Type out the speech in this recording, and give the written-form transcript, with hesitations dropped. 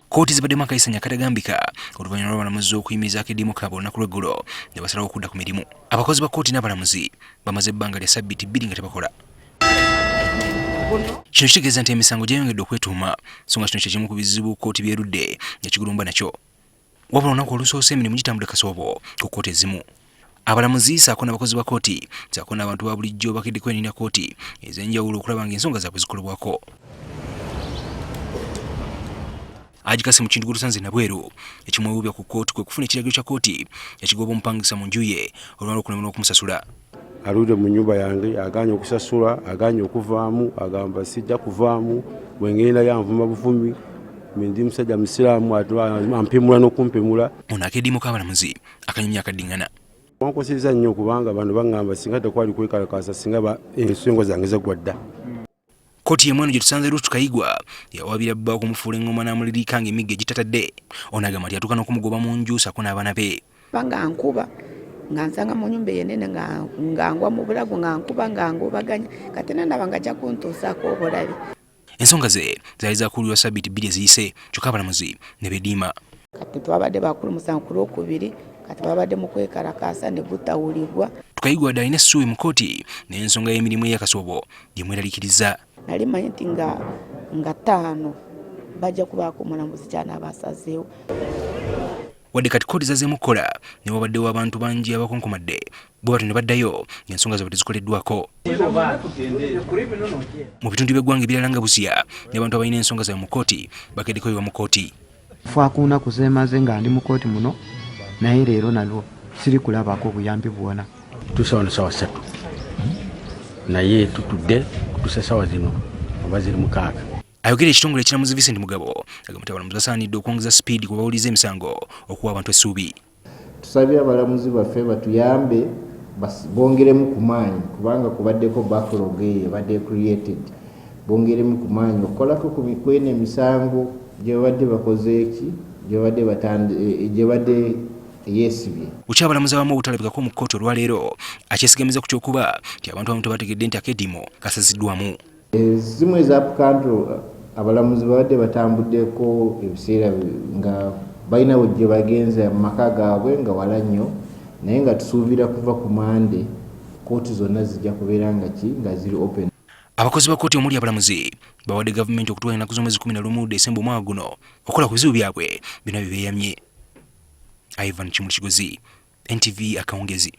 Kkooti zibaddemu akayisanya akatagambika oluvannyuma lw'abalamuzi okuyimiriza kediimo kaabwe olunaku lweggulo ne basalawo okudda ku mirimu. Abakozi ba kkooti n'abalamuzi bamaze ebbanga lya ssabiti bbiri nga tebakola. Kino kitegeeza nti emisango gyeyongedde okwetuuma, so nga kino kye kimu ku bizibu kkooti byerudde nga kigulumba nakyo. Wabula olunaku olusoose emirimu gitambula kasoobo ku kkooti ezimu. Abalamuzi ssaako n'abakozi ba kkooti ssaako n'abantu ba bulijjo bakedde kwenenya kkooti ez'enjawulo okulaba ng'ensonga zaabwe zikolebwako. Agikase mu kintu gutusanze nabweru ekimwewuubya ku kkooti kwe kufuna ekiragiro kya kkooti ekigoba omupangisa mu nju ye olwalwo okulemwa okumusasula. Aludde mu nnyumba yange aganye okusasula, aganye okuvaamu, agamba sijja kuvaamu, bwe ngenda yanvuma buvumi, ndi musajja musiraamu ampimula n'okumpimula. Ono akediimo k'abalamuzi akanyumya akaddiŋŋana. Wankosezza nnyo kubanga bano baŋŋamba singa tekwali kwekalakaasa singa ensonga zange zaggwa dda. Kkooti y'emu eno gye tusanze Ruth Kayigwa yawaabira bba okumufuula engoma n'amulirika ng'emigga egitatadde. Ono agamba nti yatuuka n'okumugoba mu nju ssaako n'abaana be. Nga nkuba nga nsanga mu nnyumba yenene nga ngwa mu bulago nga nkuba nga ngobaganya kati nandaba nga ajja kuntuusaako obulabi. Ensonga ze zaali zaakuulirwa ssabiti bbiri eziyise kyokka abalamuzi ne beediima. Kati twabadde bakulu musango ku Lwokubiri kati babadde mu kwekalakaasa ne gutawulibwa. Tukayigwa alina essuubi mu kkooti n'ensonga y'emirimu ey'akasoobo gye mweraliikiriza. Nali manyi nti nga ttaano bajja kubaako omulamuzi ky'anaabasazeewo. Wadde kati kkooti zazeemu okukola ne wabaddewo abantu bangi abakonkomadde bwe batyo ne baddayo ng'ensonga zaabwe tezikoleddwako. Mu bitundu by'eggwanga ebirala nga Busia n'abantu abalina ensonga zaabwe mu kkooti bakeddeko ewa mu kkooti. Nfa ku nnaku zeemaze nga ndi mu kkooti muno naye leero nalwo siri kulabako obuyambi bwona. Tusawa na sawa 3 naye tutudde kutusa sawa zino oba ziri 6. Ayogera ekitongole ekiramuzi Vincent Mugabo agamba nti abalamuzi basaanidde okwongeza sipiidi ku bawuliza emisango okuwa abantu essuubi. Tusabye abalamuzi baffe batuyambe bongeremu ku maanyi kubanga kubaddeko backlog ebadde created. Bongeremu ku maanyi okukolako ku mikwene emisango gye babadde bakoze eki gye badde yesibye. Bukya abalamuzi abamu obutalabikako mu kkooti olwaleero akyesigamiza ku kyokuba nti abantu abamu tebategedde nti akediimo kasaziddwamu. Zimu eza kantro abalamuzi babadde batambuddeko ebiseera nga balina gye bagenze mu maka gaabwe nga wala nnyo naye nga tusuubira kuva ku Mande kkooti zonna zijja kubeera nga ziri open. Abakozi ba kkooti omuli abalamuzi bawadde gavumenti okutuuka ennaku z'omwezi 11 Desemba omwaka guno okukola ku bizibu byabwe byonna bye beeyamye. Ivan Kimuli Kigozi, NTV Akawungezi.